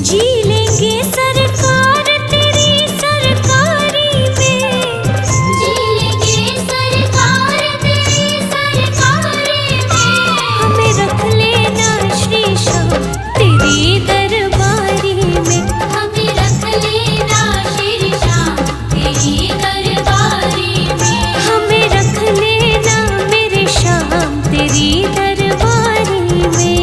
जी लेंगे सरकार तेरी सरकारी में, जी लेंगे सरकार तेरी सरकारी में। हमें रख लेना श्री श्याम तेरी दरबारी में, हमें रख लेना श्री श्याम तेरी दरबारी में। हमें रख लेना मेरे श्याम तेरी दरबारी में।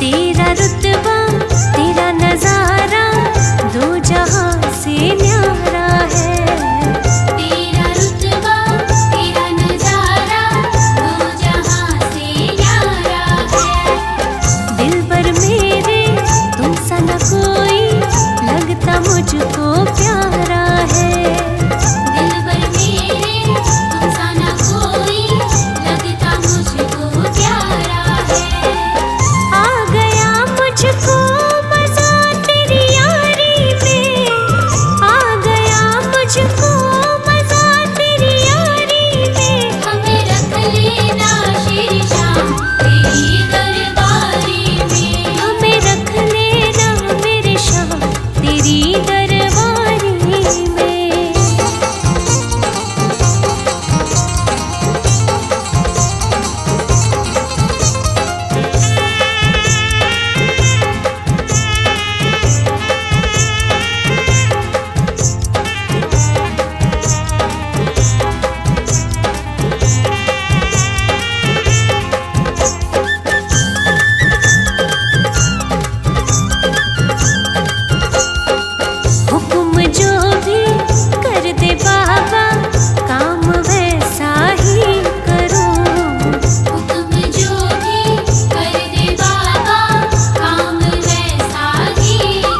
तेरा रुतबा तेरा नजारा दो जहां से न्यारा है। तेरा रुतबा तेरा नजारा दो जहां से न्यारा है। दिल पर मेरे तुम सा न कोई लगता मुझको प्यारा है। दिल पर मेरे तुम सा न कोई लगता मुझको प्यारा है। आ गया मुझको मजा तेरी यारी में, आ गया मुझको मजा तेरी यारी में। हमें रख लेना श्री श्याम तेरी दरबारी में। हमें रख लेना मेरे श्याम तेरी दरबारी में। हुक्म जो भी कर दे बाबा काम वैसा ही करूं। हुक्म जो भी कर दे बाबा काम वैसा ही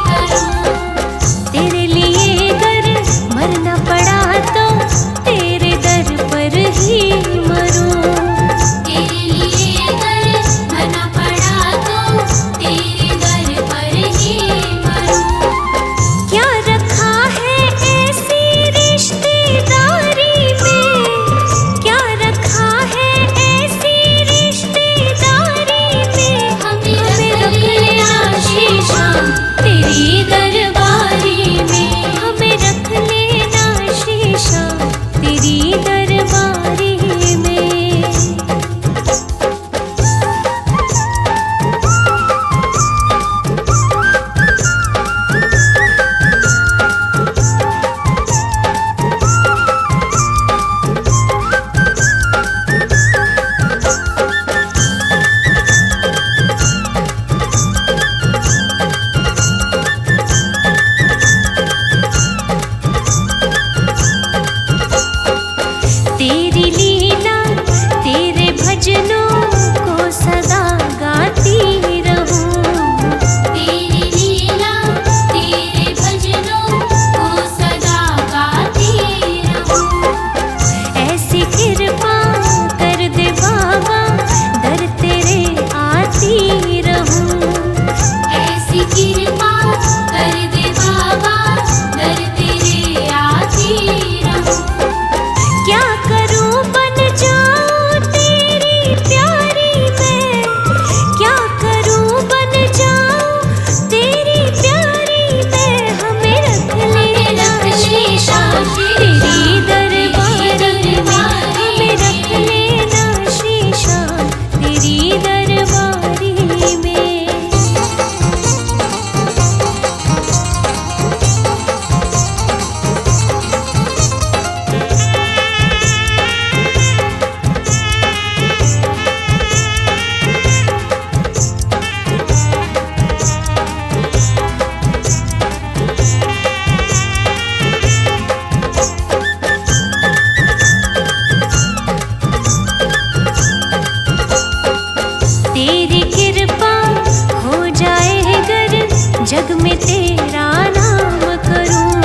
करूं। तेरे लिए अगर मरना पड़ा तो तेरे दर पर ही मरूं। तेरे लिए अगर मरना पड़ा तो तेरे दर पर ही मरूं। क्या रखा है ऐसी रिश्तेदारी में, क्या रखा है ऐसी रिश्तेदारी में। हमें रख लेना श्री श्याम तेरी दरबारी में। हमें रख लेना श्री श्याम तेरी दरबारी में। तेरी लीला तेरे भजनों को सदा गाती रहूं। तेरी लीला तेरे भजनों को सदा गाती रहूं। ऐसी कृपा कर दे बाबा दर तेरे आती रहूं। ऐसी कृपा कर दे बाबा दर तेरे आती रहूं। क्या करूं बन जाऊं तेरी प्यारी मैं, क्या करूं बन जाऊं तेरी प्यारी मैं। हमें रख लेना श्री श्याम तेरी दरबारी में। हमें रख लेना श्री श्याम तेरी दरबारी में। तेरी कृपा हो जाए अगर जग में तेरा नाम करूं।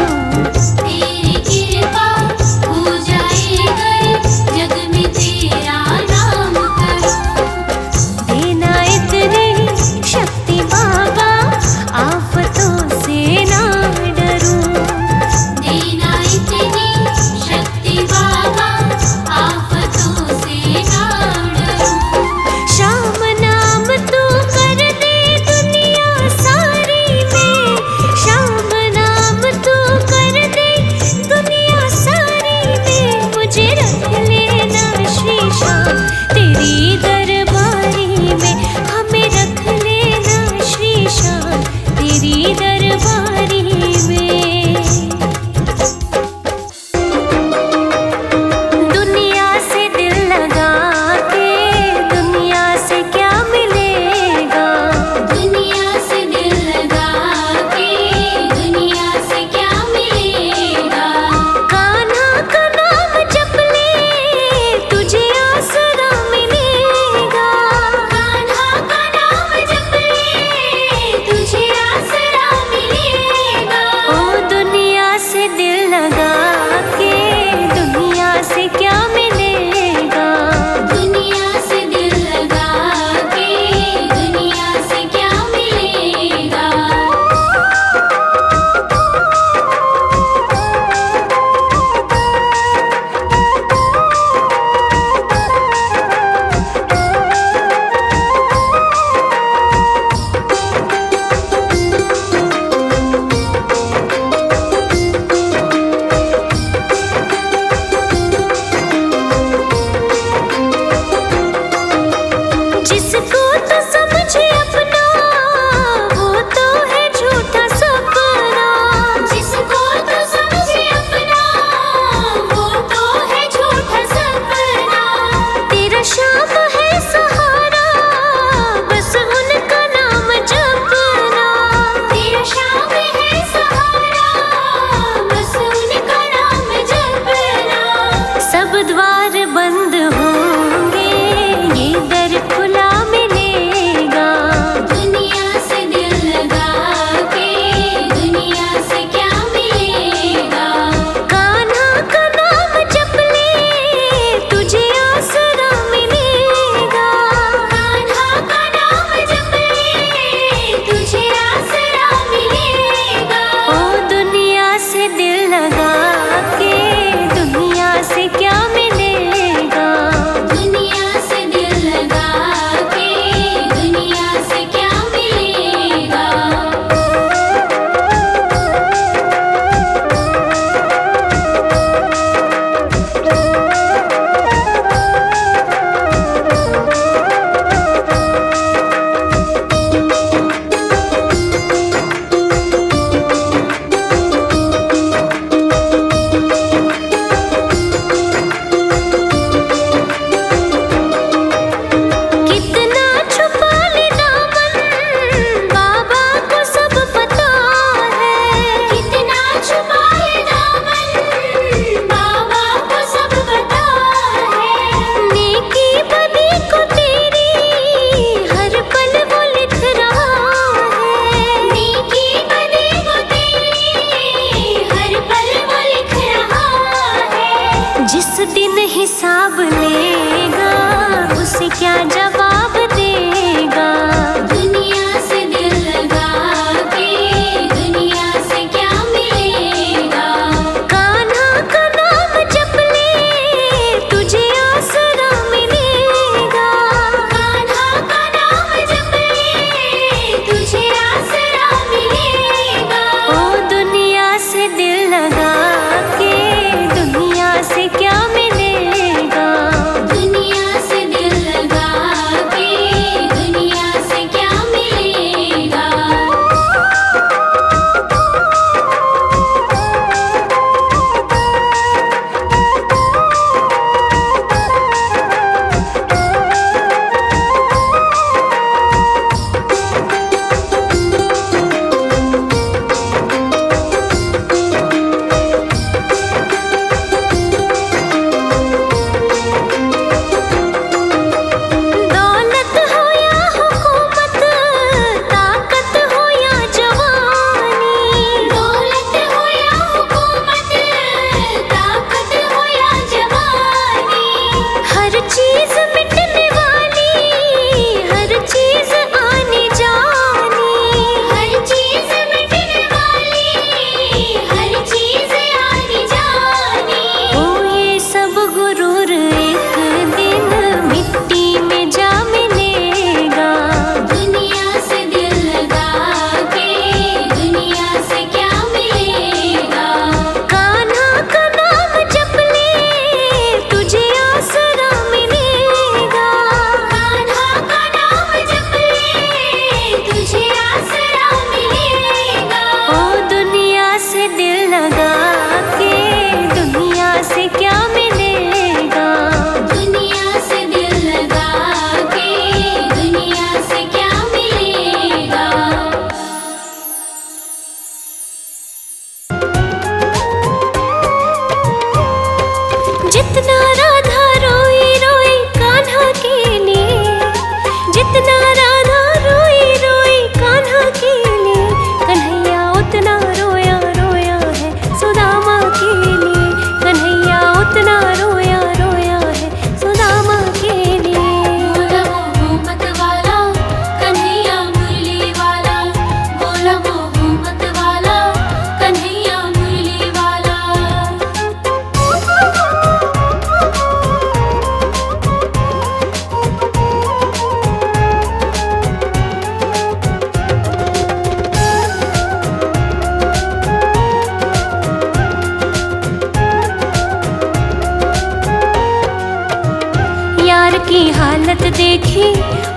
हालत देखी,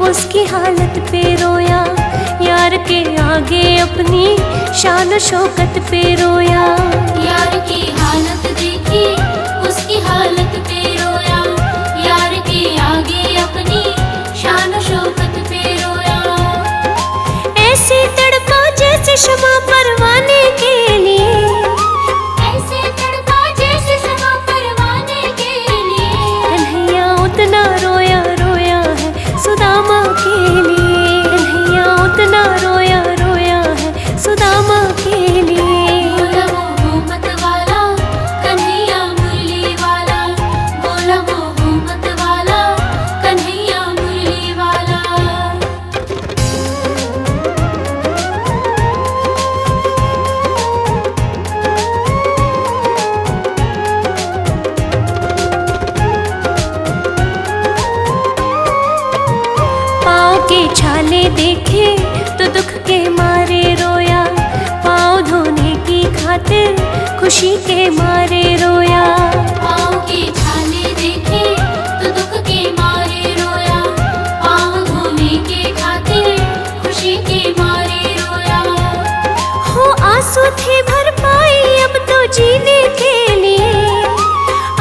उसकी हालत पे रोया। यार के आगे अपनी शान शौकत पे रोया। यार की हालत देखी, उसकी हालत पे रोया। यार के आगे अपनी शान शौकत पे रोया। ऐसे तड़पा जैसे शमा परवाने के लिए, ऐसे तड़पा जैसे शमा परवाने के लिए। कन्हैया उतना रोया रोया है सुदामा के लिए। कन्हैया उतना रोया रोया है सुदामा के लिए। बोला मोहम्मद वाला कन्हैया मुरली वाला। बोला मोहम्मद वाला कन्हैया मुरली वाला। पाँव के छाले देखे तो दुख के मारे रोया। पाँव धोने की खातिर खुशी के मारे रोया। पाँव के छाले देखे तो दुख के मारे रोया। पाँव धोने के खातिर खुशी के मारे रोया। हो आंसू थे भर पाई अब तो जीने के लिए।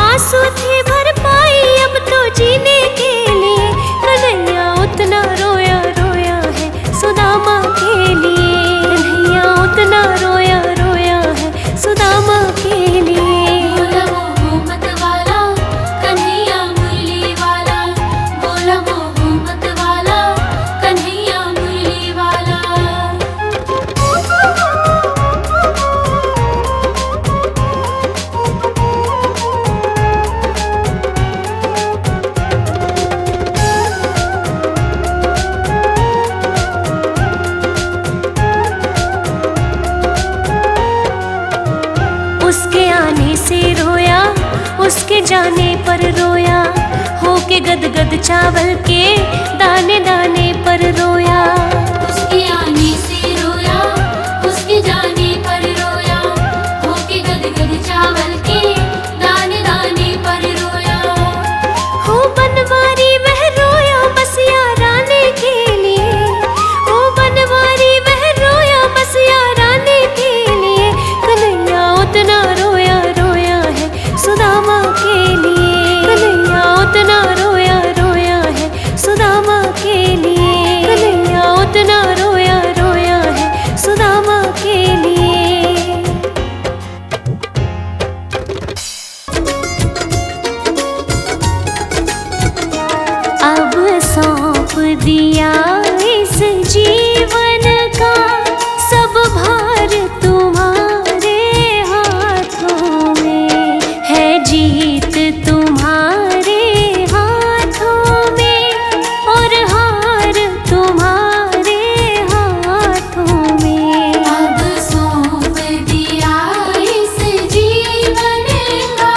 आंसू थे भर पाई अब तो जीने के लिए। कन्हैया उतना रोया रोया है सुदामा के लिए। कन्हैया उतना रोया रोया है सुदामा के लिए। बोला मोहम्मद वाला कन्हैया मुरली वाला। बोला मोहम्मद वाला कन्हैया मुरली वाला। उसके आने से रोया, उसके जाने पर रोया। होके गदगद चावल के दाने दाने पर रोया। उसके आने से रोया, उसके जाने पर रोया। होके गदगद चावल के दाने दाने पर रोया। हो बनवारी वह रोया बस यार आने के लिए। हो बनवारी वह रोया बस यार आने के लिए। कन्हैया उतना रोया रोया है सुदामा के लिए। कन्हैया उतना रोया रोया है सुदामा के लिए। कन्हैया उतना रोया रोया है सुदामा के लिए। अब सौंप दिया इस जीवन का सब भार तुम्हारे हाथों में है। जीत तुम्हारे हाथों में और हार तुम्हारे हाथों में। अब सौंप दिया इस जीवन का।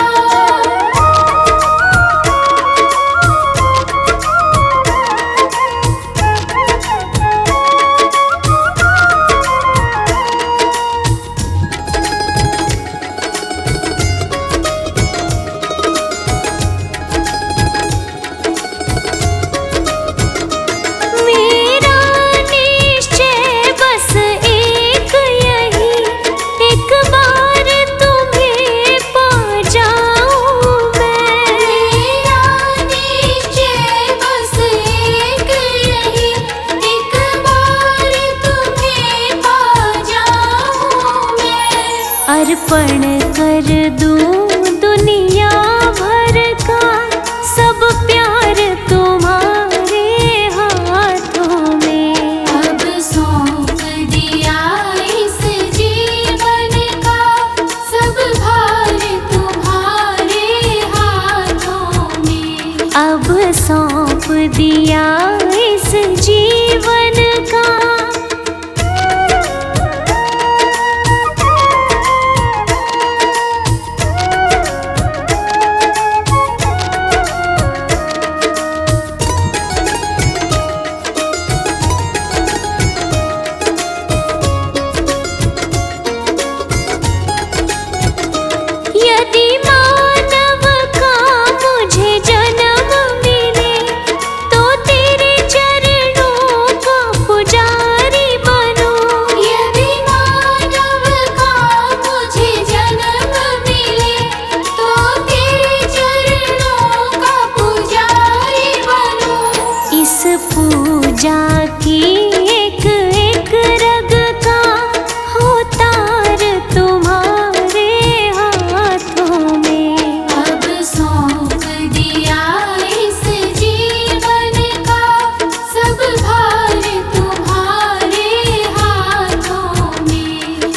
मेरा निश्चय बस एक यही, एक बार तुम्हें पा जाऊं मैं। मेरा निश्चय बस एक यही, एक बार तुम्हें पा जाऊं मैं। अर्पण कर दूं दुनिया भर का सब प्यार तुम्हारे हाथों में। अब सौंप दिया इस जीवन का सब भार तुम्हारे हाथों में। अब सौंप दिया इस जीवन का।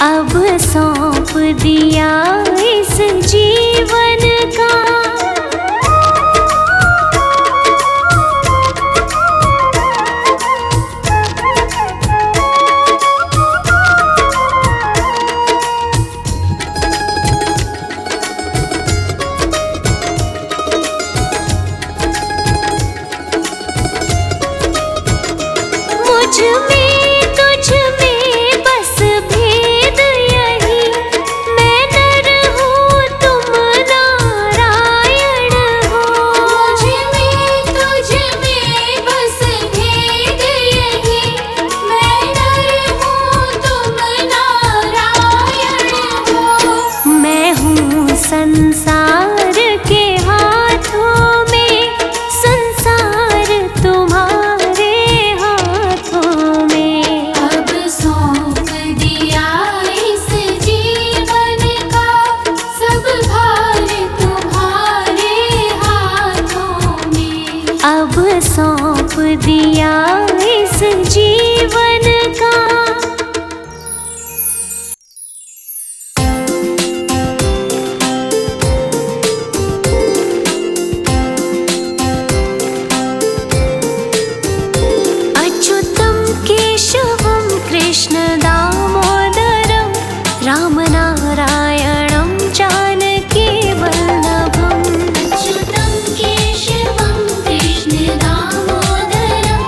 अब सौंप दिया इस जीवन का। मुझ में तुझ में बस भेद यही, मैं नर हूँ तुम नारायण हो। मुझ में तुझ में बस भेद यही, मैं नर हूँ तुम नारायण हो। मैं हूँ संसार के हाथों में, संसार तुम्हारे हाथों में। अब सौंप दिया इस जीवन का, सब भार तुम्हारे हाथों में। अब सौंप दिया इस जीवन का। अच्युतं केशवं कृष्ण दामोदरं, रामनारायणं जानकी वल्लभम्। अच्युतं केशवं कृष्ण दामोदरं,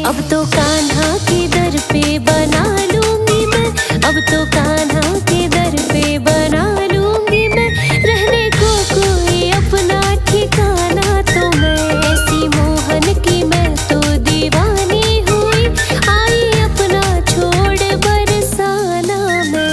अब तो कान्हा के दर पे बना लूंगी मैं, अब तो कान्हा के दर पे बना लूंगी मैं, रहने को कोई अपना ठिकाना तो मैं, ऐसी मोहन की मैं तो दीवानी हुई, आई अपना छोड़ बरसाना मैं।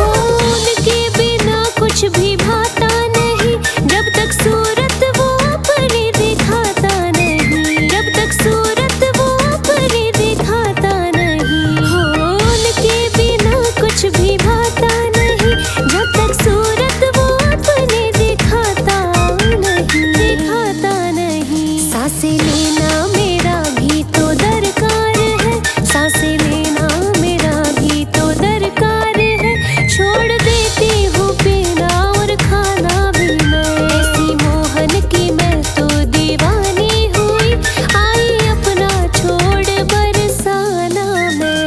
उनके बिना कुछ भी भाता नहीं, जब तक सूरत वो अपनी दिखाता नहीं, जब तक सूरत वो अपनी दिखाता नहीं। हो उनके बिना कुछ भी भाता नहीं, जब तक सूरत वो अपनी दिखाता नहीं, दिखाता नहीं। सांसें लेना मेरा भी तो दरकार है, सांसें लेना मेरा भी तो दरकार है, छोड़ देती हूँ पीना और खाना भी मैं, ऐसी मोहन की मैं तो दीवानी हुई, आई अपना छोड़ बरसाना मैं।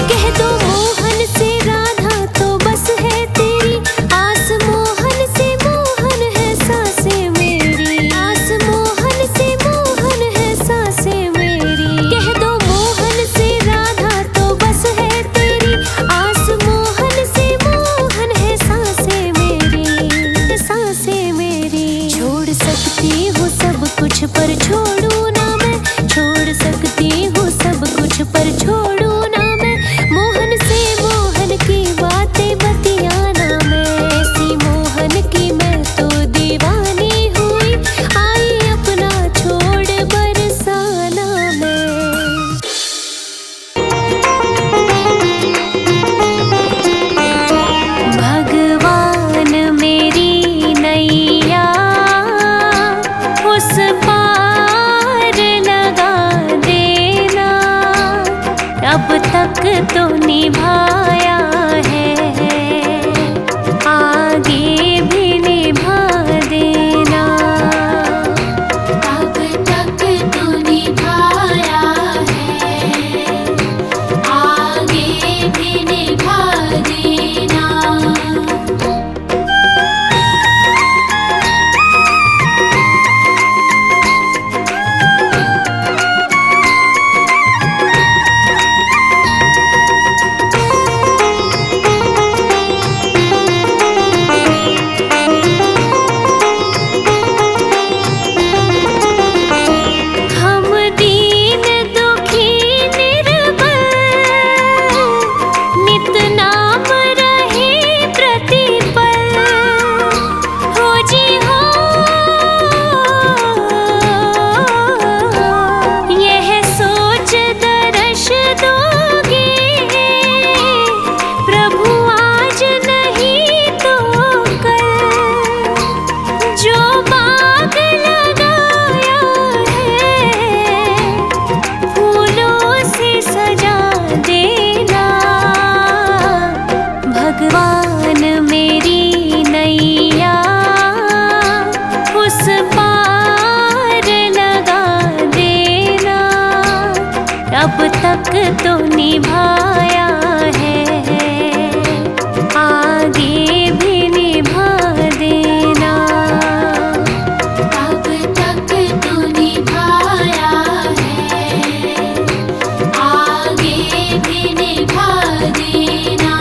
कह दो मोहन से राधा तो बस है तेरी, आस मोहन से मोहन है सांसें मेरी, आस मोहन से मोहन है सांसें मेरी। कह दो मोहन से राधा तो बस है तेरी, आस मोहन से मोहन है सांसें मेरी, सांसें मेरी। छोड़ सकती हूँ सब कुछ पर छोड़ू ना मैं, छोड़ सकती हूँ सब कुछ पर छोड़ू ना मैं, मोहन से मोहन की बातें बतियाना मैं, ऐसी मोहन की मैं तो दीवानी हुई, आई अपना छोड़ बरसाना मैं। भगवान मेरी नैया उस पार लगा देना, अब तक तो निभाया है, आगे भी निभा देना। अब तक तो निभाया है, आगे भी निभा देना। हम दीन दुखी निर्बल, नित नाम रहे प्रतिपल, हो जी हो यह सोच दर्श दोगे, प्रभु आज नहीं तो कल, जो बाग लगाया है फूलों से सजा देना। भगवान मेरी नैया उस पार लगा देना, अब तक तो निभाया है, आगे भी निभा देना। अब तक तो निभाया है, आगे भी निभा देना।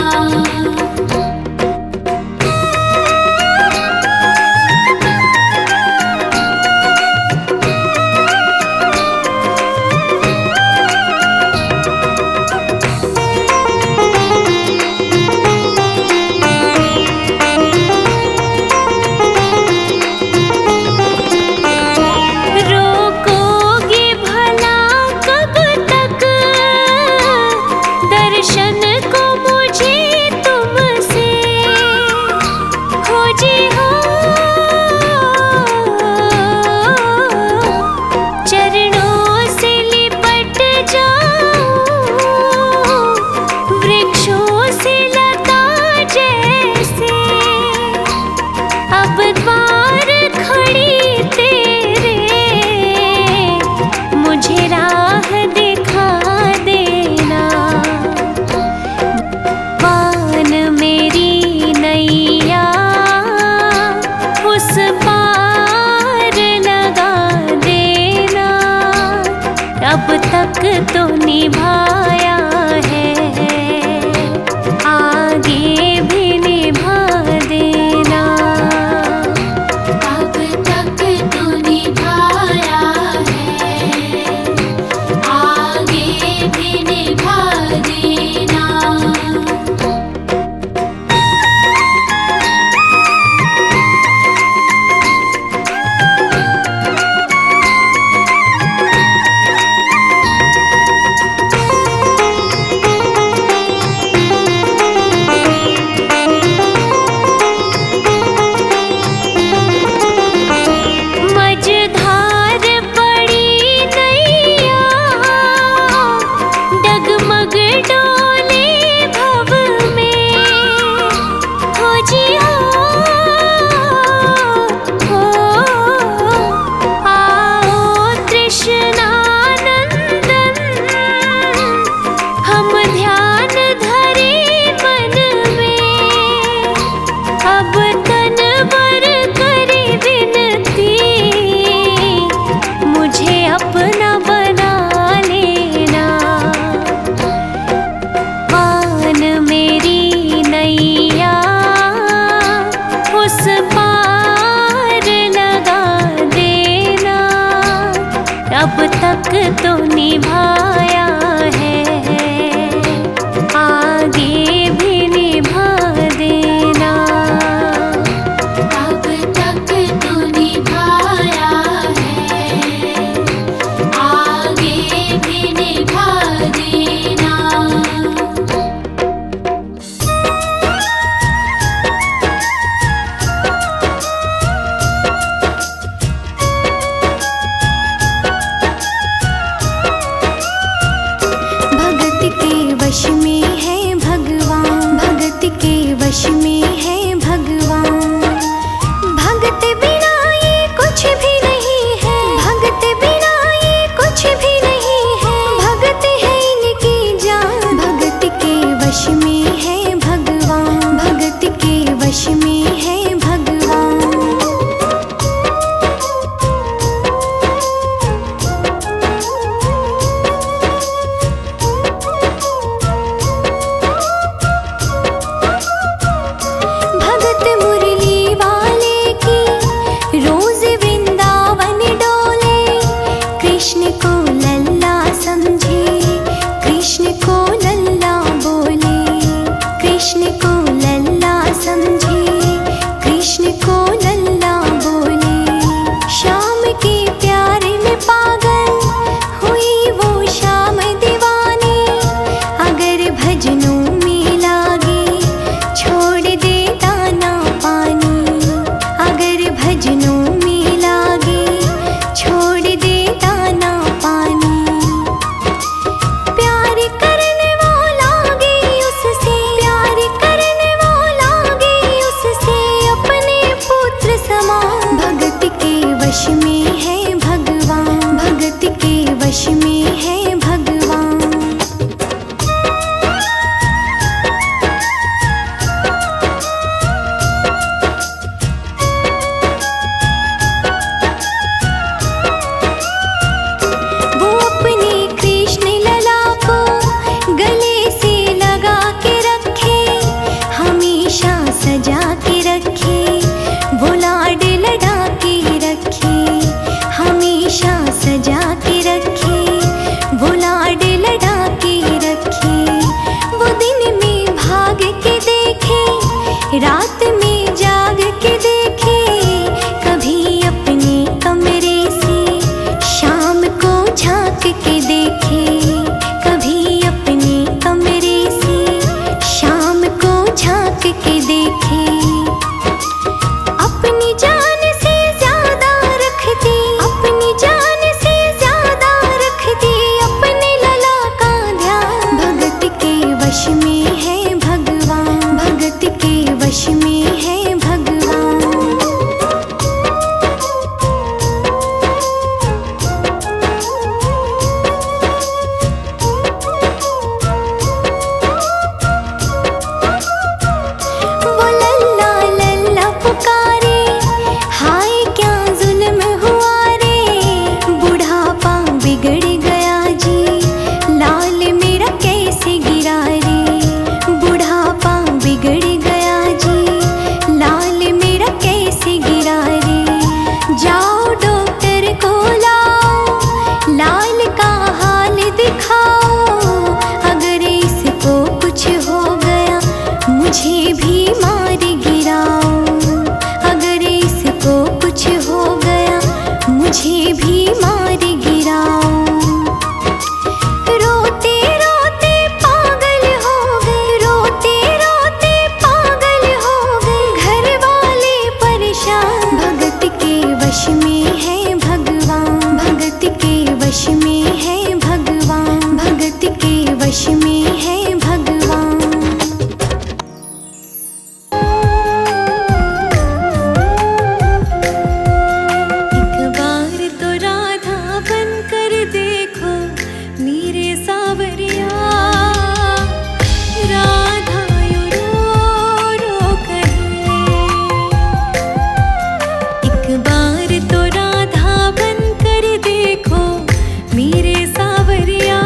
मुझे राह दिखा देना। पान मेरी नैया उस पार लगा देना। अब तक तो निभाया है, आगे भी निभा देना। अब तक तो निभाया है, आगे भी निभा देना। मझधार पड़ी नैया डगमग डोले भव में। हो जी हो आओ तृष्णानंदन, हम ध्यान धरे मन में। अब तन बर करे विनती, मुझे अपना बना लेना। पान मेरी नैया उस पार लगा देना। अब तक तो निभाया है, आगे भी निभा देना। अब तक तो निभाया है, आगे भी निभा देना। भगत के वश में है भगवान, भगत के वश में है भगवान। भगत बिना ये कुछ भी नहीं है, भगत बिना ये कुछ भी नहीं है। भगत बाल का हाल दिखाओ, अगर इसको कुछ हो गया मुझे भी मार गिराओ, अगर इसको कुछ हो गया मुझे भी मार गिराओ। रोते रोते पागल हो गए, रोते रोते पागल हो गए, घर वाले परेशान। भगत के वश में है भगवान, भगत के वश में है भगवान, भगत के वश में है भगवान। एक बार तो राधा बनकर देखो मेरे सावरिया, राधा यूं रो रो कहे। एक बार तो राधा बनकर देखो मेरे सावरिया,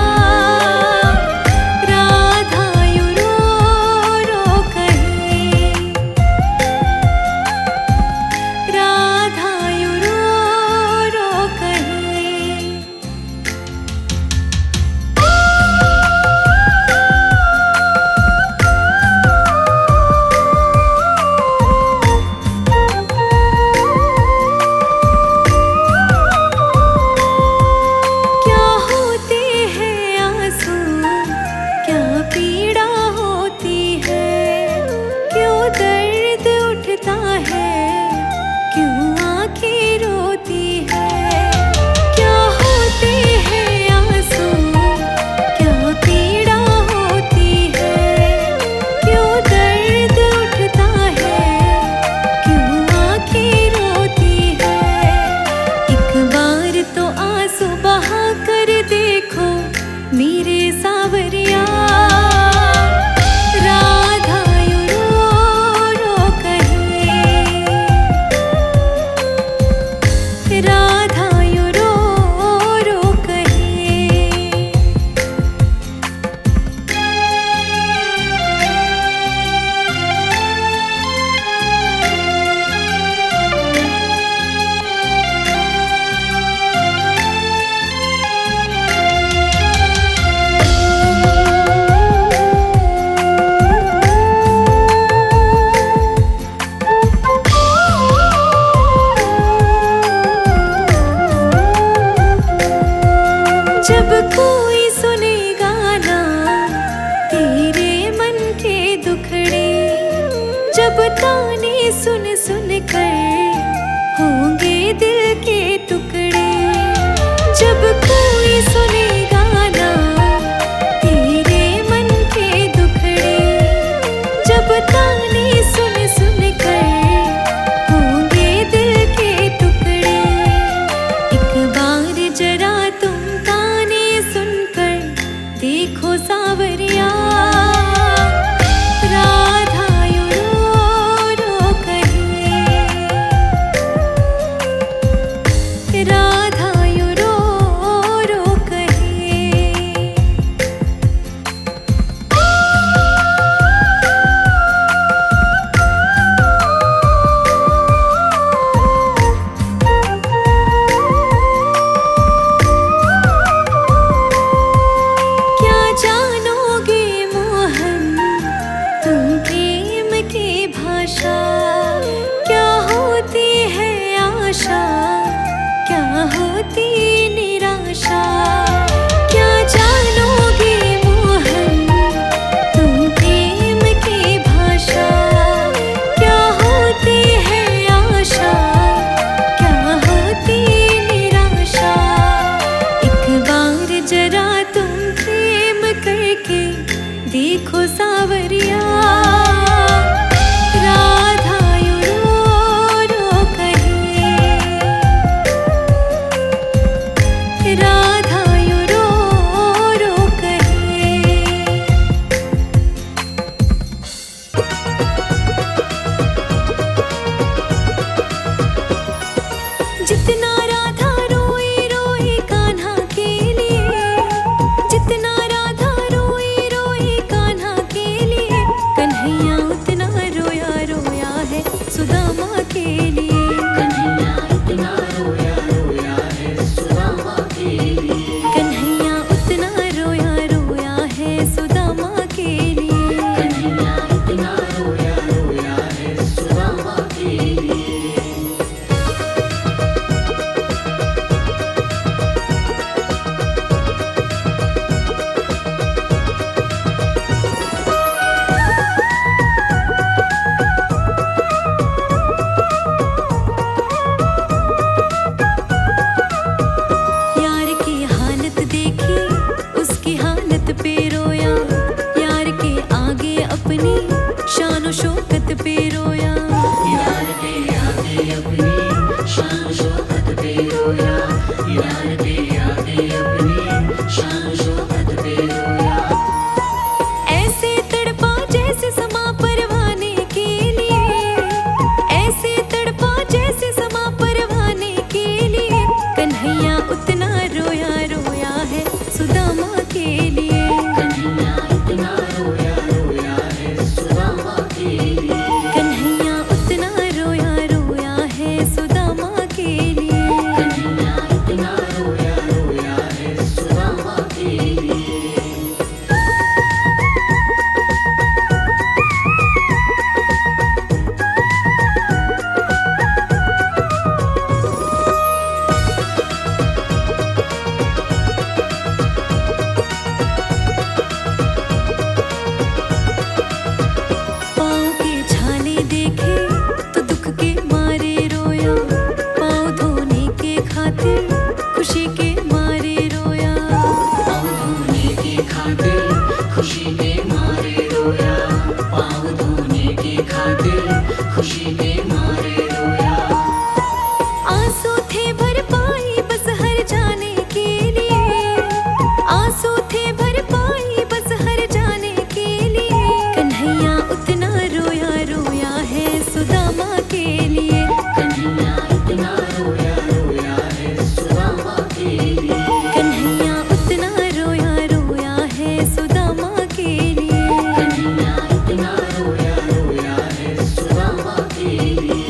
आंसू थे भर पाई बस हर जाने के लिए। कन्हैया उतना रोया रोया है सुदामा के लिए। कन्हैया इतना रोया रोया है सुदामा के लिए। कन्हैया उतना रोया रोया है सुदामा के लिए। कन्हैया इतना रोया रोया है सुदामा के लिए।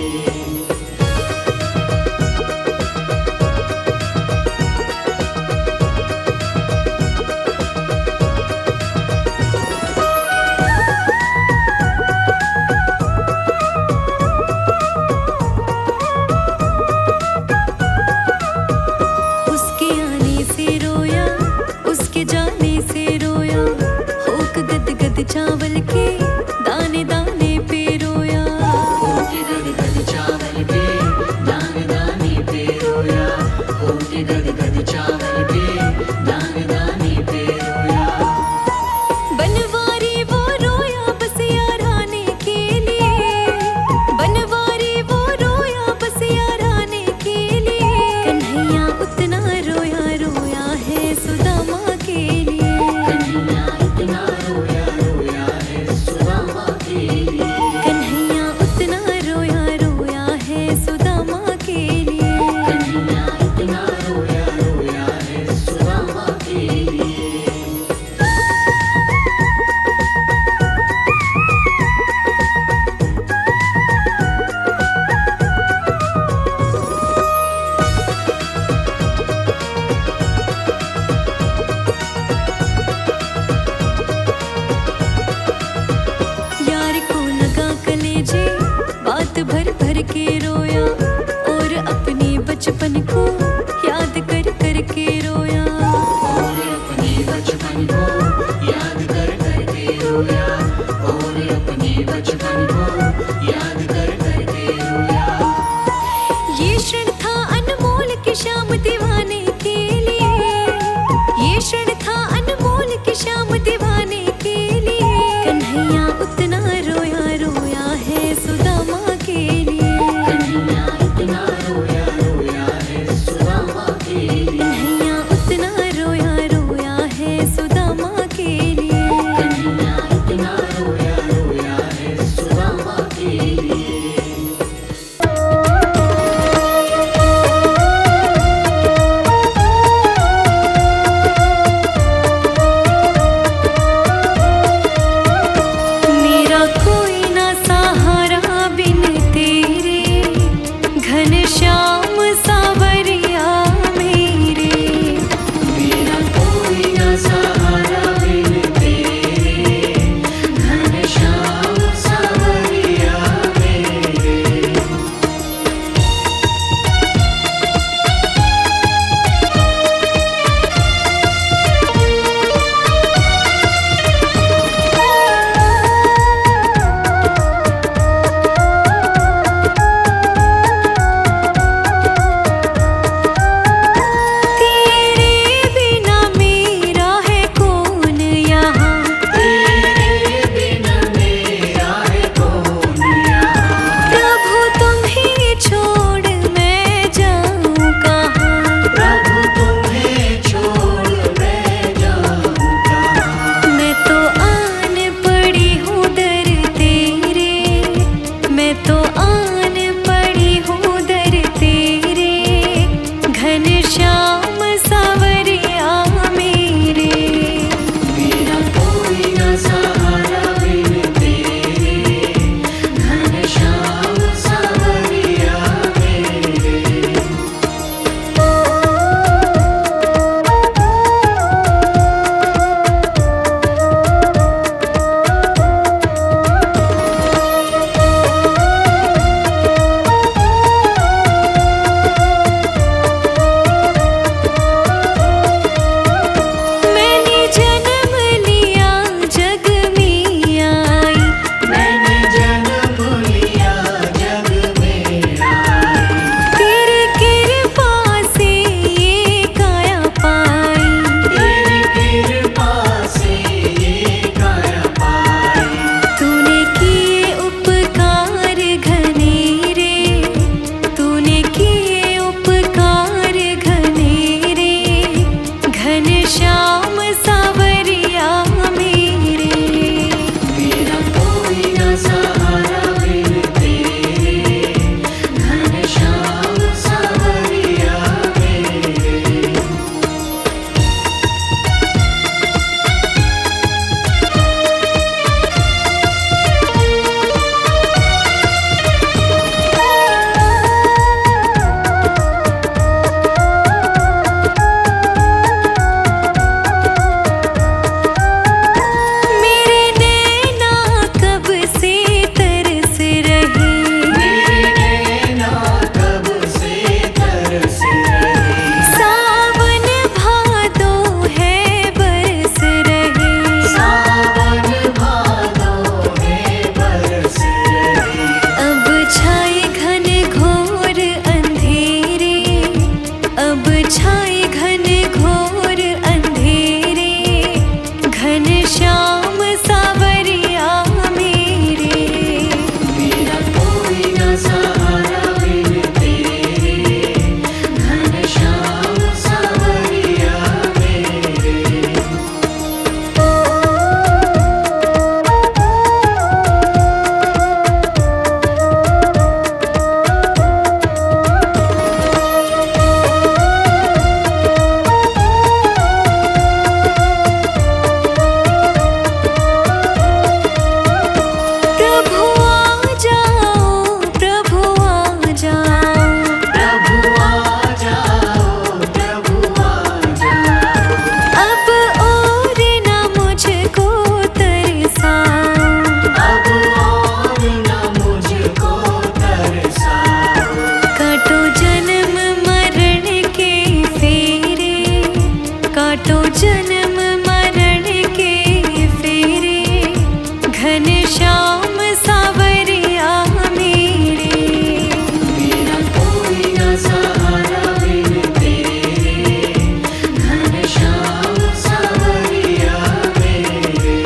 उसके आने से रोया उसके जाने से रोया, होक गद गद चावल के दाने दाने पे रोया। होके गद गद चावल पे दाने दाने पे रोया। होके गद गद चावल पे दाने दाने पे रोया। बनवारी वो रोया बस यार आने के लिए। बनवारी वो रोया बस यार आने के लिए। कन्हैया उतना रोया रोया है सुदामा के लिए। कन्हैया इतना रोया रोया है सुदामा के लिए। कन्हैया उतना रोया रोया है सुदामा के लिए। कन्हैया इतना रोया रोया है सुदामा के लिए। यार को लगा कलेजे बात भर भर के रोया, और अपने बचपन को याद कर कर के रोया। और अपने बचपन को याद कर कर के रोया। और अपने बचपन को याद कर कर के रोया। ये क्षण था अनमोल की शाम दीवाने के लिए। ये क्षण था अनमोल की शाम दीवाने के लिए। कन्हैया उतना रोया रोया है सुदामा के लिए। कन्हैया इतना रोया रोया है सुदामा के लिए। कन्हैया उतना रोया रोया है सुदामा के लिए। कन्हैया इतना रोया रोया है सुदामा के लिए। मेरा कोई ना सहारा बिन तेरे, घनश्याम सावरिया मेरे। मेरा कोई न सहारा बिन तेरे। घनश्याम सावरिया मेरे। तेरे बिना मेरा है कौन यहाँ। तेरे बिना मेरा है कौन यहाँ। प्रभु तुम्हें छोड़ मैं जाऊँ कहाँ। प्रभु तुम्हें छोड़ मैं जाऊँ कहाँ। मैं तो आन पड़ी हूँ दर तेरे। मैं तो आन पड़ी हूँ दर तेरे। घनश्याम सावरिया मेरे। मेरा कोई न सहारा बिन तेरे। घनश्याम सावरिया मेरे। मैंने जन्म लिया जग में आई। मैंने जन्म लिया जग में आई। तेरी कृपा से ये काया पाई। तेरी कृपा से ये काया पाई। तूने किए उपकार घनेरे। तूने किए उपकार घनेरे। घनश्याम जन्म मरण के फेरे, घनश्याम सावरिया मेरे। मेरा कोई ना सहारा बिन तेरे, घनश्याम सावरिया मेरे।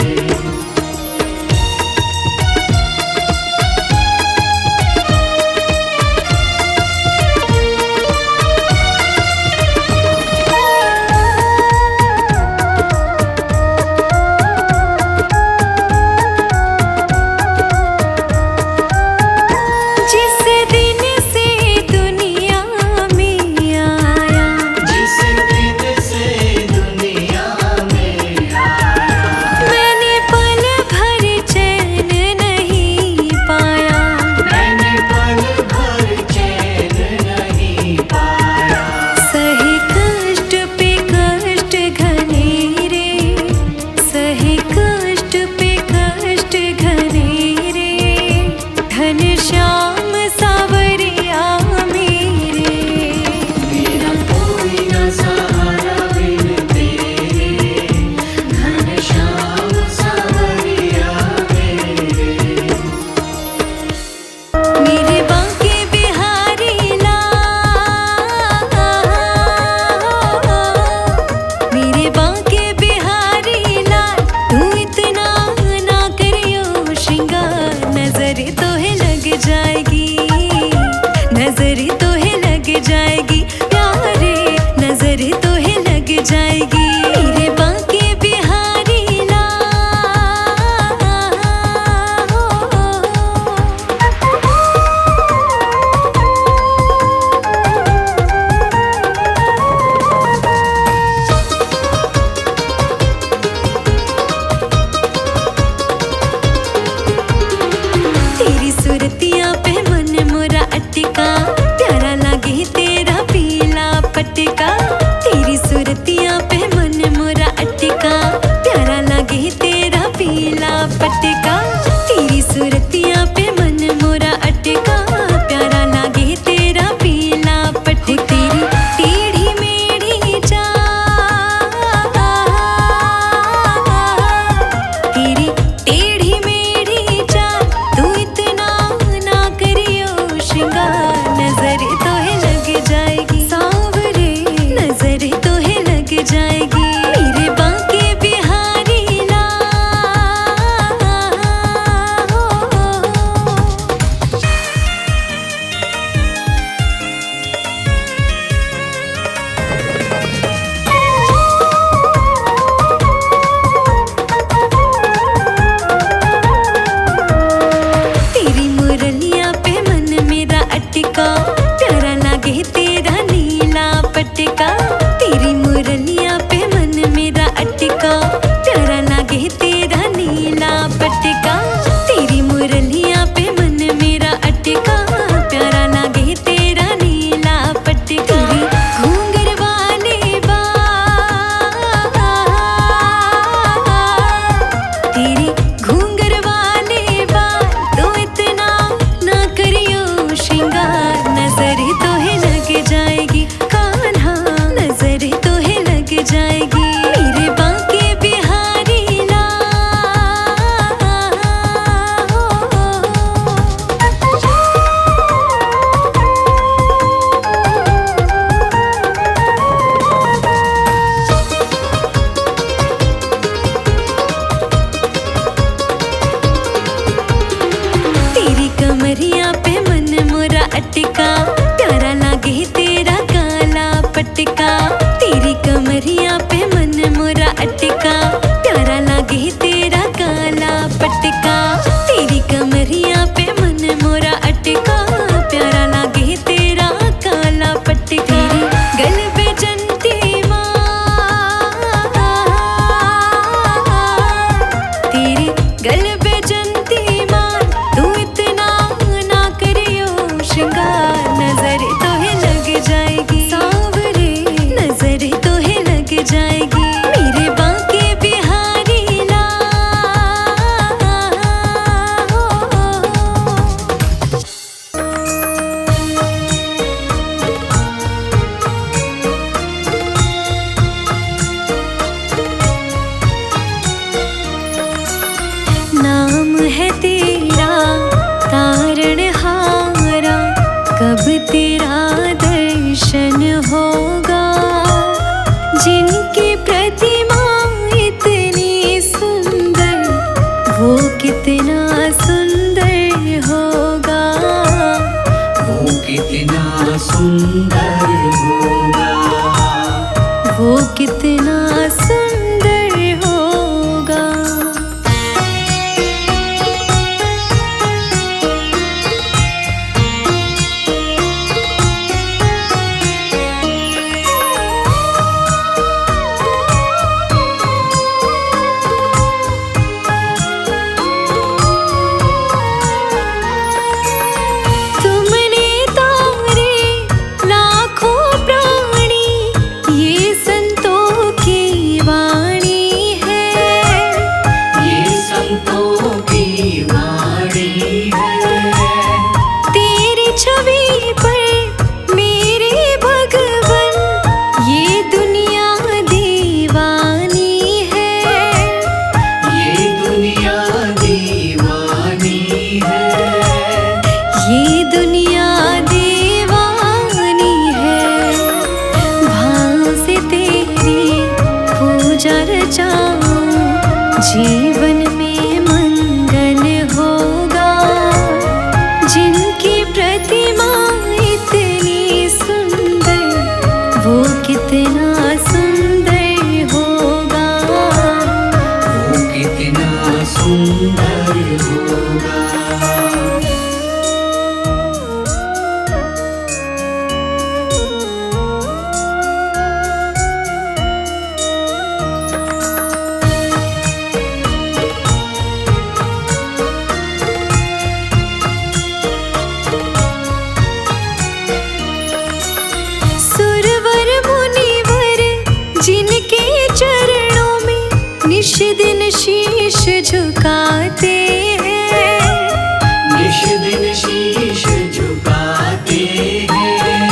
जाऊं, जीवन में मंगल होगा। जिनकी प्रतिमा इतनी सुंदर, वो कितना सुंदर होगा, वो कितना सुंदर होगा। सुरवर मुनिवर जिनके चरणों में निश दिन शीश झुकाते हैं, निश दिन शीश झुकाते हैं।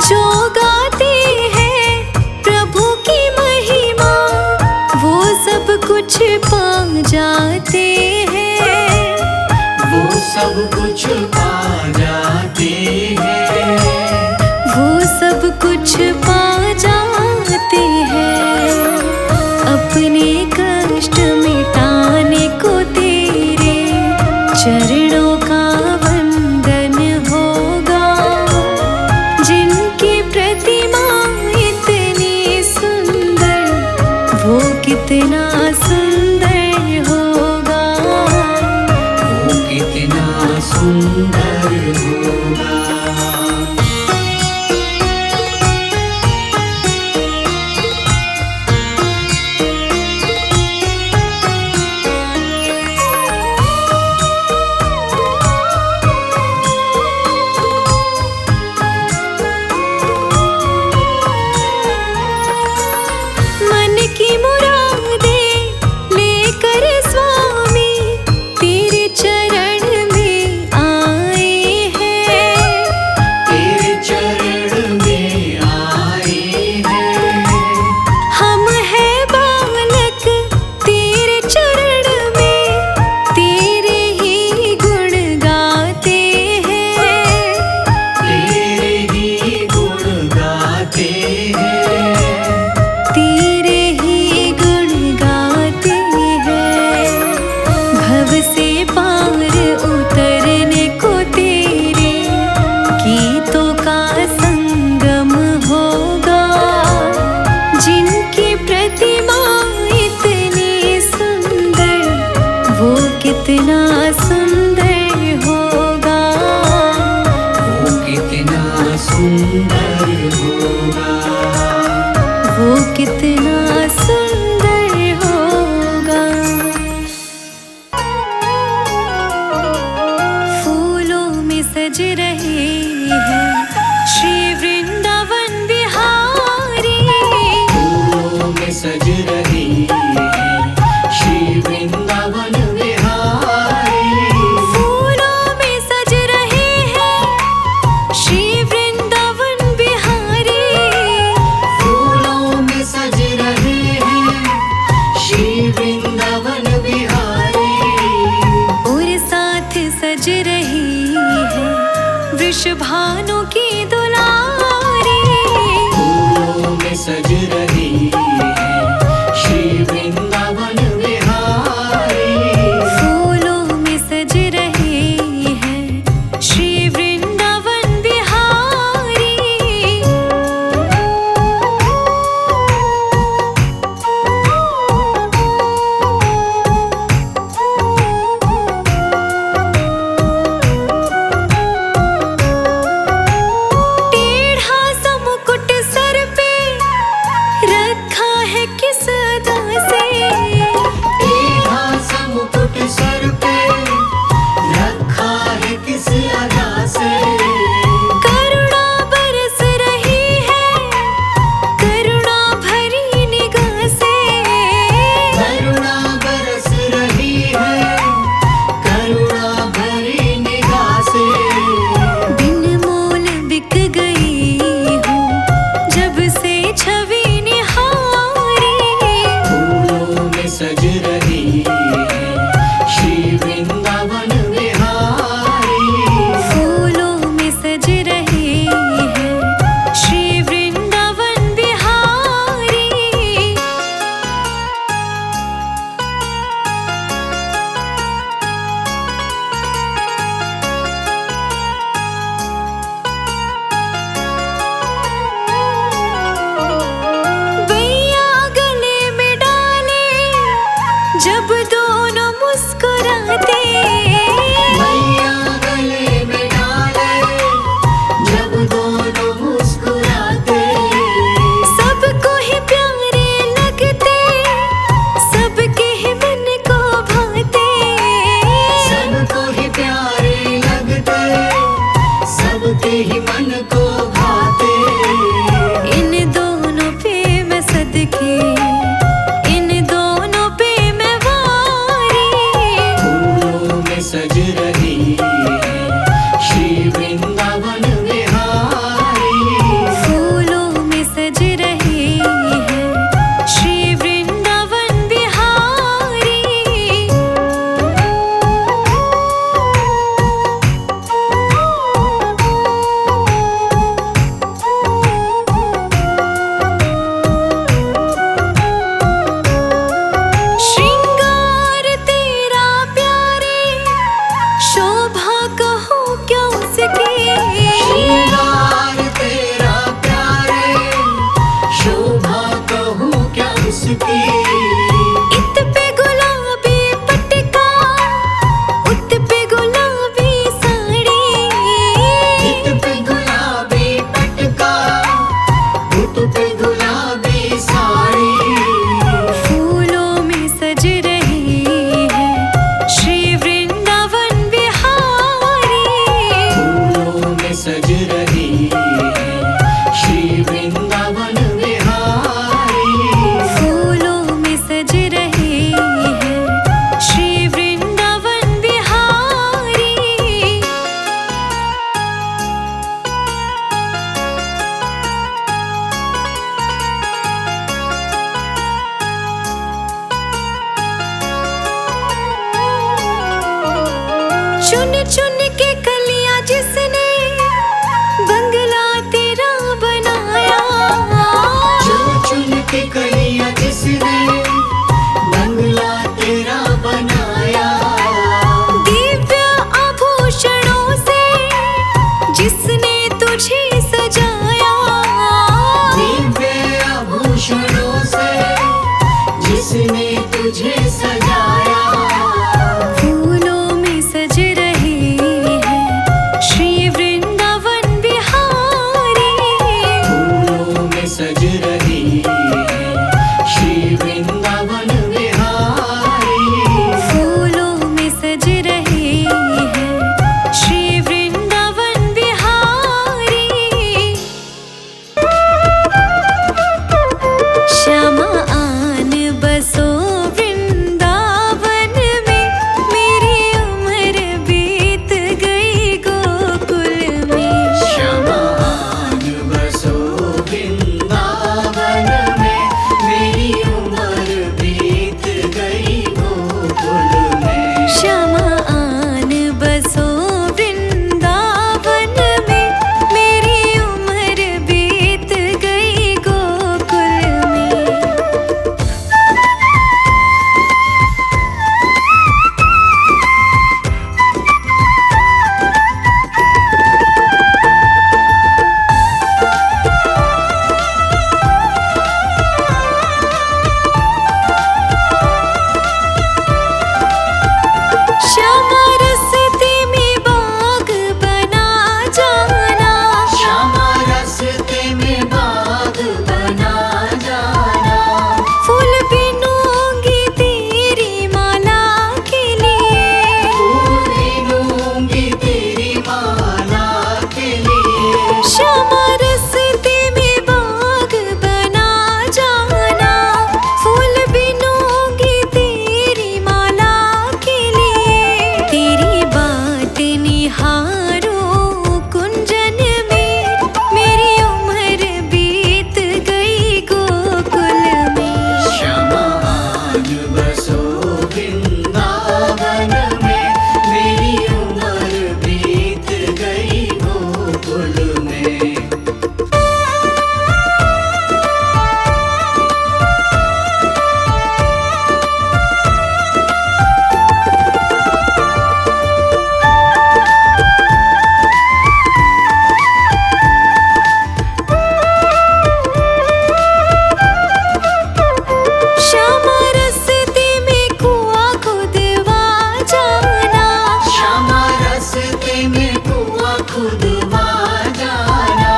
जो गाते हैं प्रभु की महिमा, वो सब कुछ पा जाते हैं, वो सब कुछ पा जाते हैं। वो सब कुछ पा जाते हैं। अपने कष्ट मिटाने को तेरे चरणों का वंदन होगा। जिनकी प्रतिमा इतनी सुंदर, वो कितना सुंदर होगा, वो कितना सुंदर होगा। मन की मुरादें लेकर स्वामी तेरे चरण में आए हैं, तेरे चरण में आए हैं। हम हैं बालक तेरे चरण में, तेरे ही गुण गाते हैं, तेरे ही गुण गाते हैं। तेरे ही गुण गाते हैं। भव से पार उतरने को तेरे गीतों का संगम होगा। जिनकी प्रतिमा इतनी सुंदर, वो कितना सुंदर होगा, वो कितना सुंदर होगा। वो कितना सुंदर होगा। फूलों में सज रहे हैं श्री वृंदावन बिहारी, फूलों में सज रही है श्री वृंदावन बिहारी। फूलों में सज रहे हैं श्री वृंदावन बिहारी। फूलों में सज रहे हैं श्री वृंदावन बिहारी। और साथ सज रही है वृषभानु की दुलारी। फूलों में सज रही है श्री इत पे गुलाबी पटका, उत पे गुलाबी साड़ी, इत पे गुलाबी पटका, उत पे गुलाबी साड़ी। फूलों में सज रही है श्री वृंदावन बिहारी। फूलों में सज रही है श्री वृंदावन बिहारी। फूलों में सज रही है श्री वृंदावन बिहारी। चुन चुन के कलियां जिसने बंगला तेरा बनाया। चुन चुन के कलियां जिसने बंगला तेरा बनाया। दिव्य आभूषणों से जिसने तुझे सजाया। दिव्य आभूषणों से जिसने तुझे सजाया। फूलों में सज रही है श्री वृंदावन बिहारी। फूलों में सज रही है श्री वृंदावन बिहारी। फूलों में सज रही है श्री वृंदावन बिहारी। श्यामा आन बसो वृंदावन में, मेरी उम्र बीत गई गोकुल में। श्यामा आन बसो वृंदावन में, मेरी उम्र बीत गई गोकुल में। श्यामा आन बसो वृंदावन में, मेरी उम्र बीत गई गोकुल में। श्यामा रस्ते में बाग बना जाना। श्यामा रास्ते में बाग बना जाना। फूल बिनूंगी तेरी माला के लिए। फूल बिनूंगी तेरी माला के लिए। श्यामा रस्ते में बाग बना जाना। फूल बिनूंगी तेरी माला के लिए। तेरी बाट निहारूं कुंजन में, मेरी उम्र बीत गई गोकुल में। श्यामा आन बसो वृंदावन में, मेरी उम्र बीत गई गोकुल में। श्यामा रस्ते में कुआं खुदवा जाना। श्यामा रास्ते में कुआं खुदवा जाना।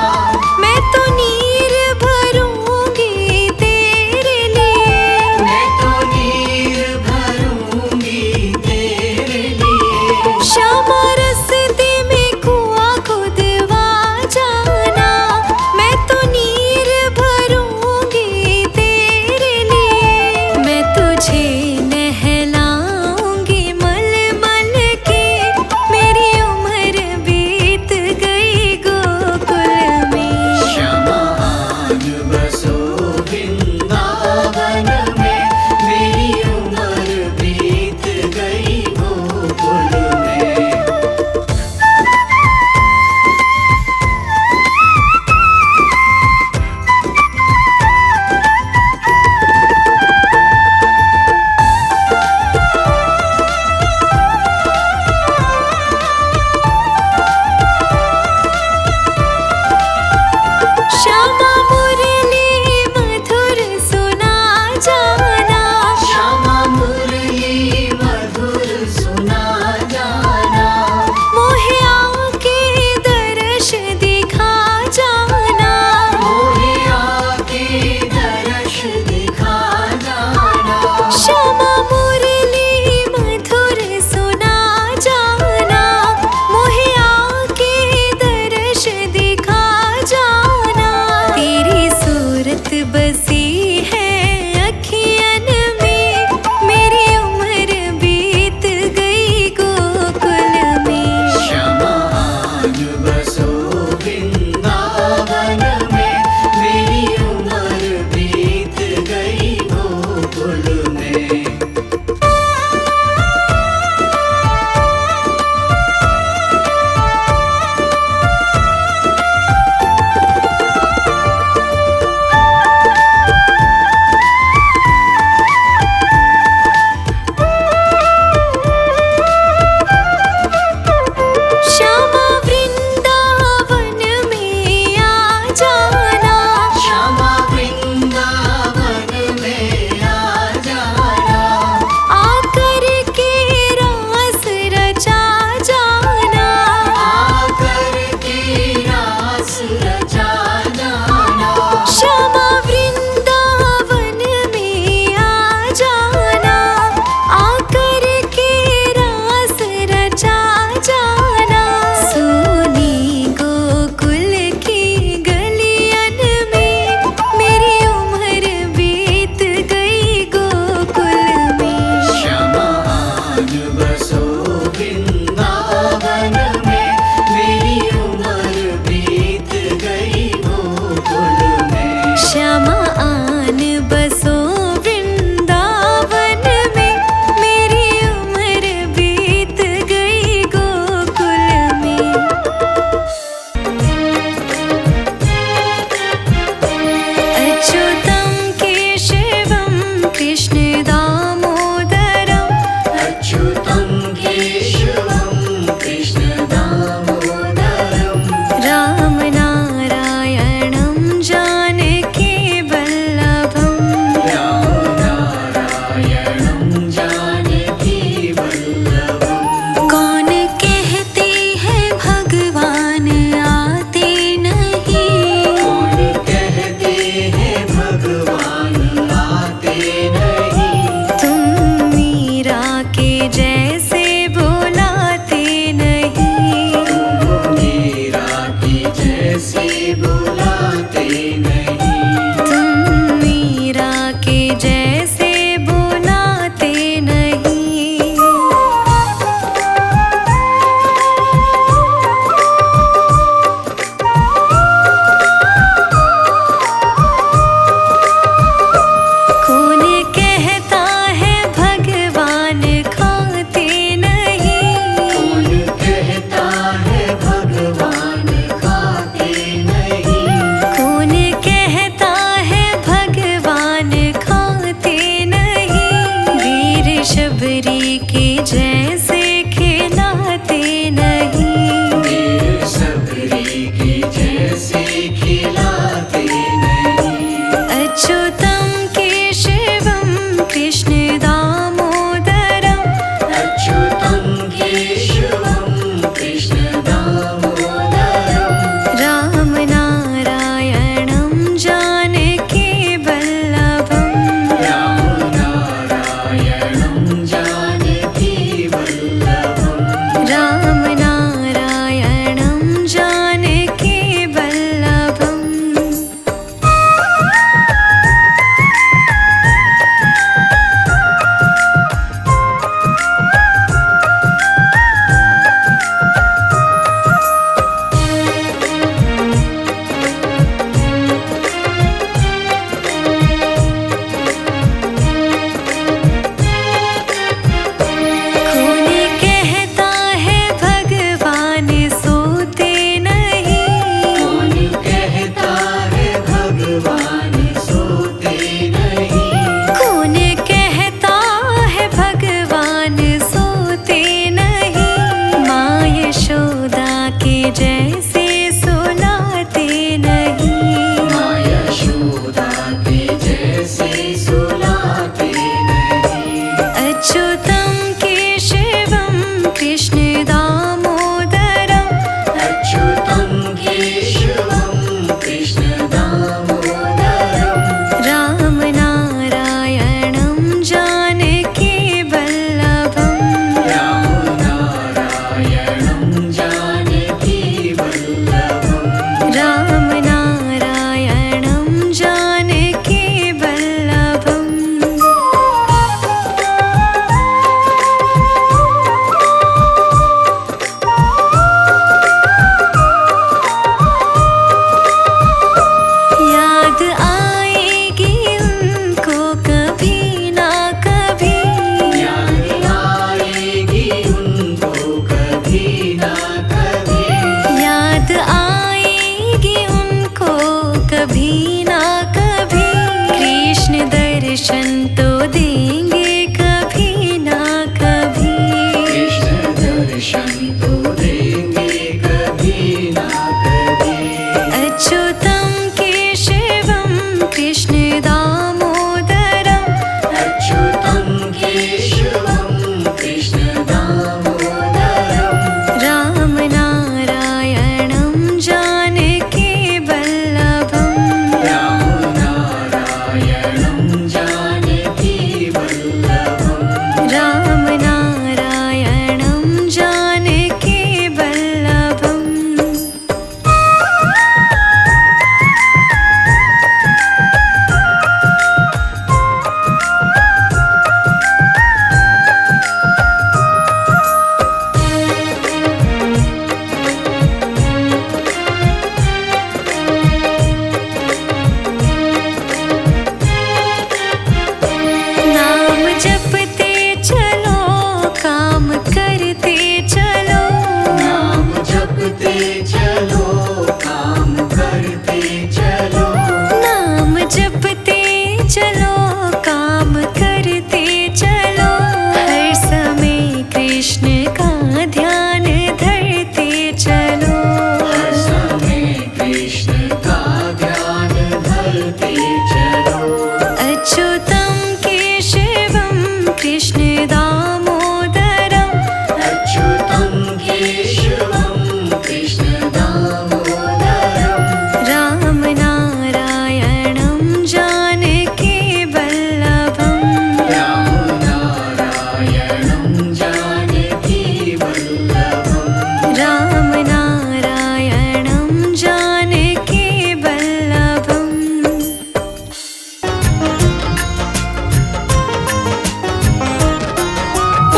मैं तो नीर भरूंगी तेरे लिए। मैं तो नीर भरूंगी तेरे लिए। श्यामा रस्ते में कुआं खुदवा जाना। मैं तो नीर भरूंगी तेरे लिए।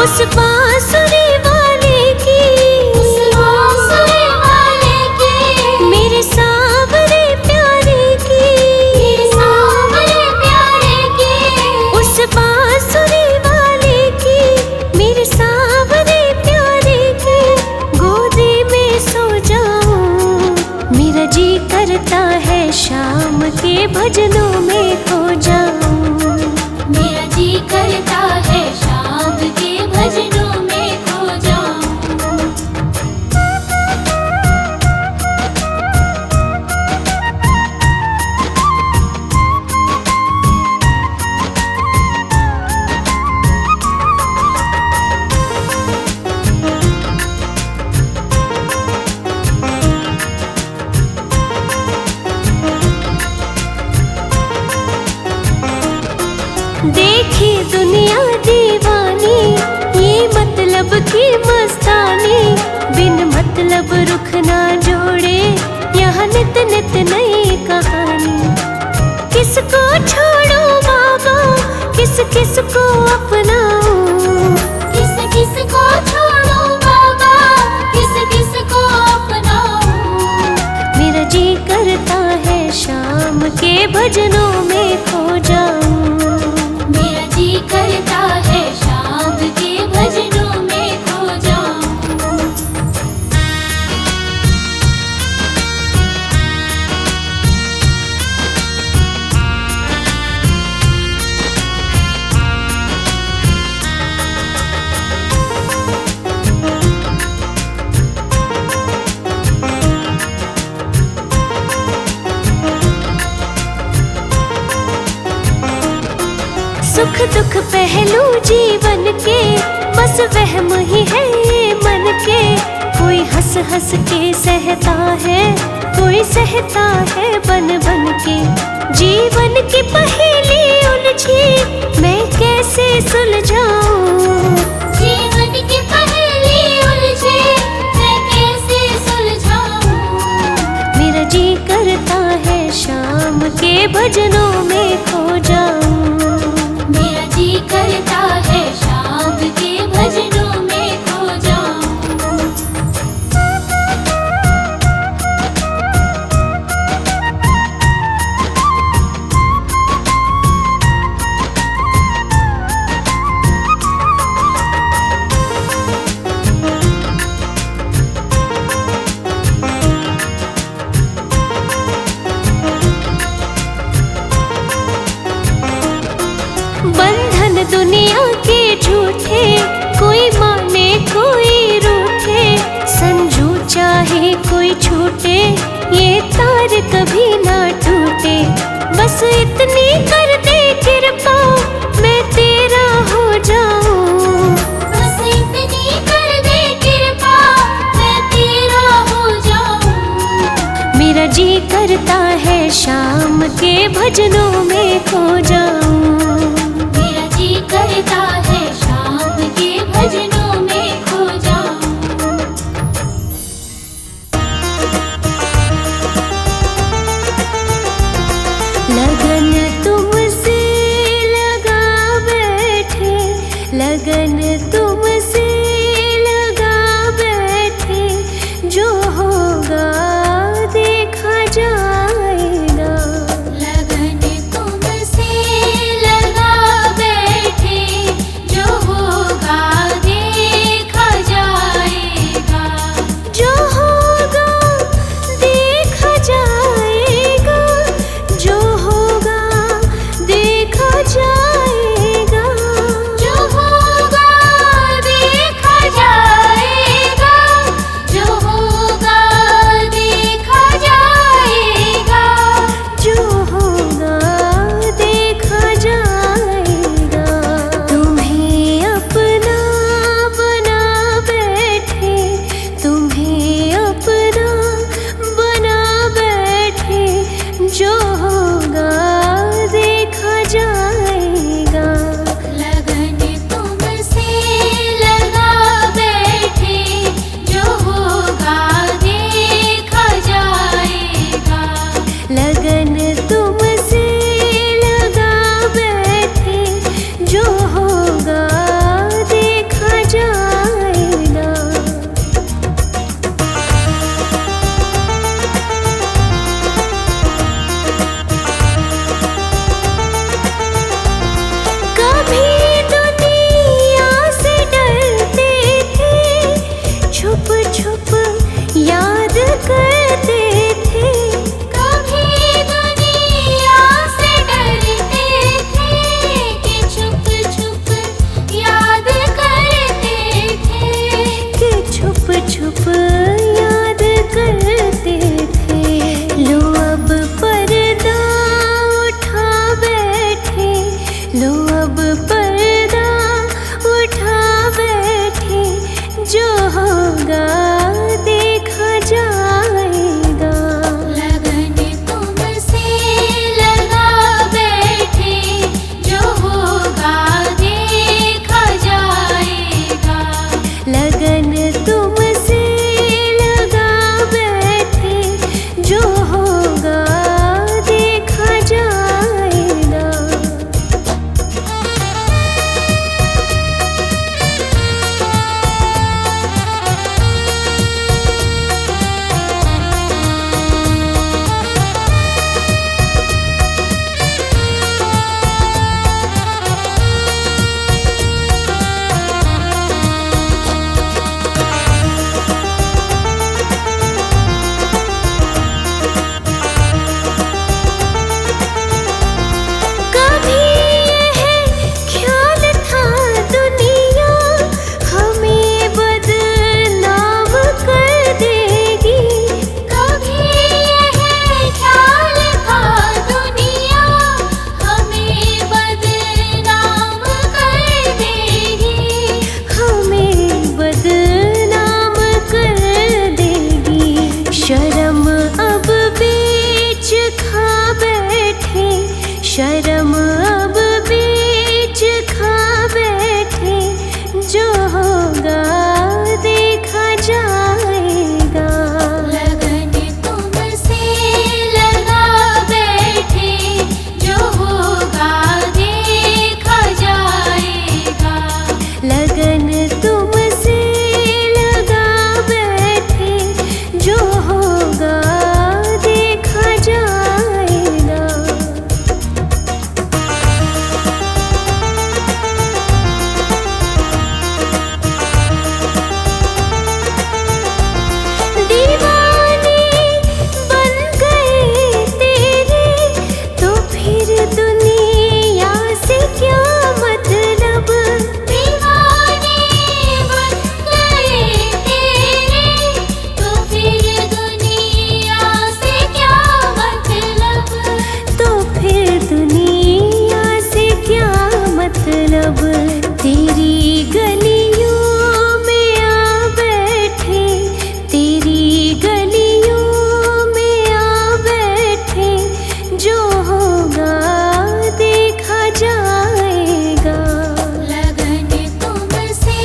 उस बांसुरी वाले की, उस बांसुरी वाले की, मेरे सांवरे प्यारे की, मेरे सांवरे प्यारे की, उस बांसुरी वाले की, मेरे सांवरे प्यारे की, गोदी में सो जाऊं। मेरा जी करता है शाम के भजनों में खो जाऊं। मेरा जी करता है शाम के भजनों में खो जाऊं। देखी दुनिया दीवानी, ये मतलब की मस्तानी, बिन मतलब रुख ना जोड़े, यहाँ नित नित नई कहानी। किसको छोड़ो बाबा, किस किस को अपनाऊं, किस किस को छोड़ो बाबा, किस किस को अपनाऊं। मेरा जी करता है शाम के भजनों में खो जाऊं। मेरा जी करता है शाम के भजनों में खो जाऊं। सुख दुख पहलू जीवन के, बस वहम ही है ये मन के। कोई हंस हंस के सहता है, कोई सहता है बन बन के। जीवन की पहेली उलझी, मैं कैसे सुलझाऊं। जीवन की पहेली उलझे, मैं कैसे सुलझाऊं। मेरा जी करता है शाम के भजनों में खो जाऊं। मेरा जी करता है शाम के भजनों में खो जाऊं। बंधन दुनिया के झूठे, कोई माने कोई रूठे। संजू चाहे कोई छूटे, ये तार कभी ना टूटे। बस इतनी कर दे कृपा, मैं तेरा हो जाऊं। बस इतनी कर दे कृपा, मैं तेरा हो जाऊं। मेरा जी करता है शाम के भजनों में खो जाऊं। मेरा जी करता है शाम के भजनों में खो जाऊं। लगन तुमसे लगा बैठे, लगन तुमसे लगा बैठे। जो होगा देखा जाएगा। लगन तुमसे लगा बैठे, जो होगा देखा जाएगा। जो होगा देखा जाएगा, जो होगा देखा जाएगा। जो होगा तेरी गलियों में आ बैठे, तेरी गलियों में आ बैठे, जो होगा देखा जाएगा। लगन तुमसे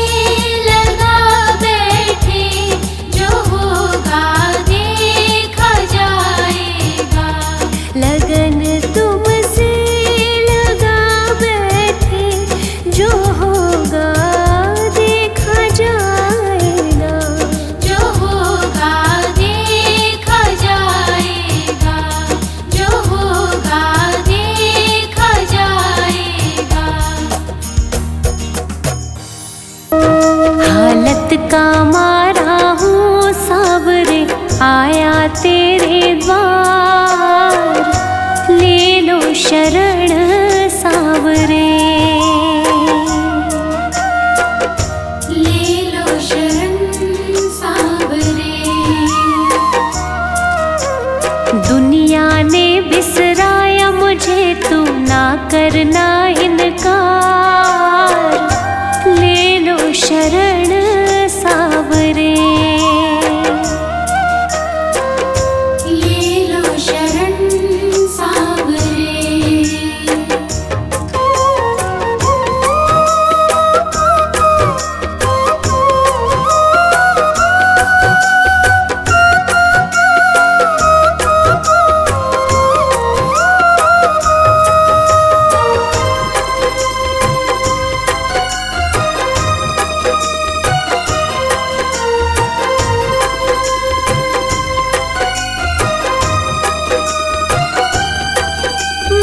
लगा बैठे, जो होगा देखा जाएगा। लगन तुमसे लगा बैठे, जो होगा देखा जाएगा। जो होगा देखा जाएगा, जो होगा देखा जाएगा। हालत का मारा हूँ सावरे, आया तेरे द्वार, ले लो शरण सावरे। ले लो शरण सावरे। दुनिया ने बिसराया मुझे, तू ना करना इनकार, ले लो शरण सावरे। ले लो शरण सावरे।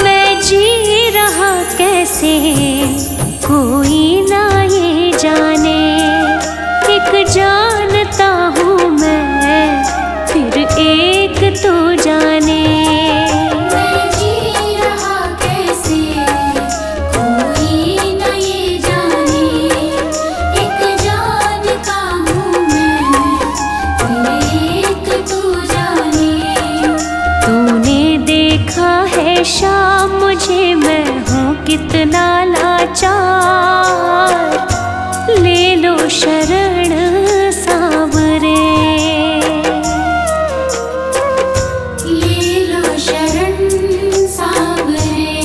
मैं जी रहा कैसे कोई ना ये जाने, एक जानता हूँ मैं फिर एक तो जाने। मैं जी रहा कैसे कोई न ये जाने, एक जानता हूँ मैं फिर एक तू जाने। तूने देखा है शाम मुझे, मैं हूँ कितना लाचार, ले लो शरण सावरे। ले लो शरण सावरे।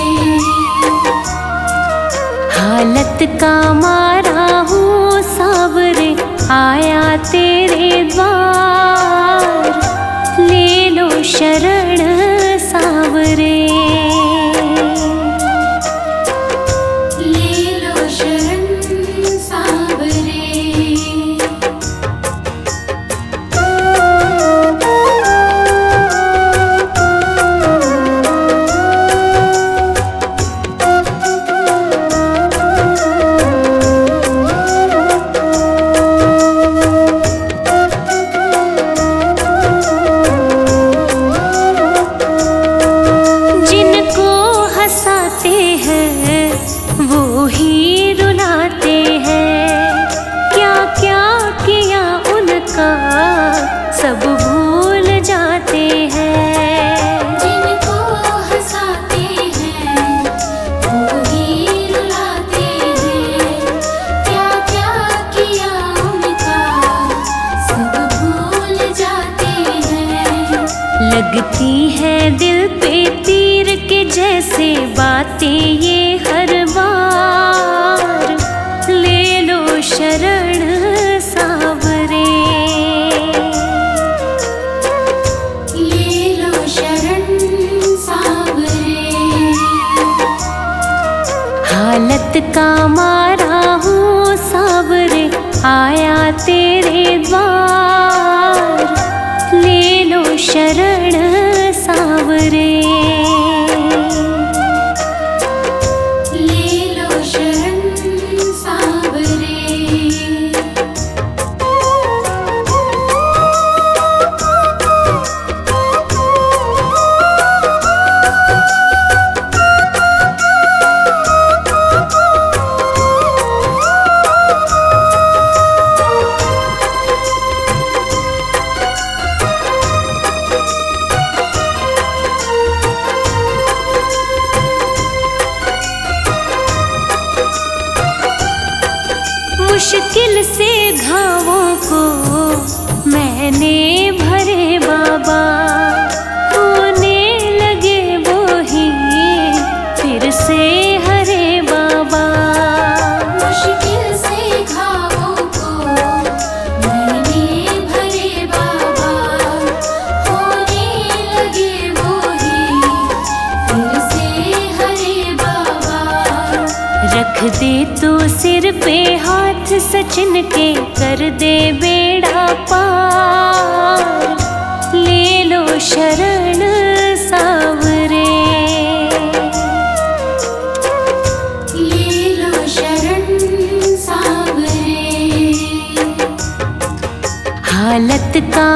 हालत का मारा हूँ सावरे, आया तेरे द्वार, ले लो शरण सावरे। ले लो शरण सावरे। मुश्किल से घावों को मैंने भरे बाबा, होने लगे वो ही फिर से हरे बाबा। मुश्किल से घावों को मैंने भरे बाबा, होने लगे वो ही फिर से हरे बाबा। रख दे तू सिर पे हाथ सचिन के, कर दे बेड़ा पार, ले लो शरण सावरे, ले लो शरण सावरे। हालत का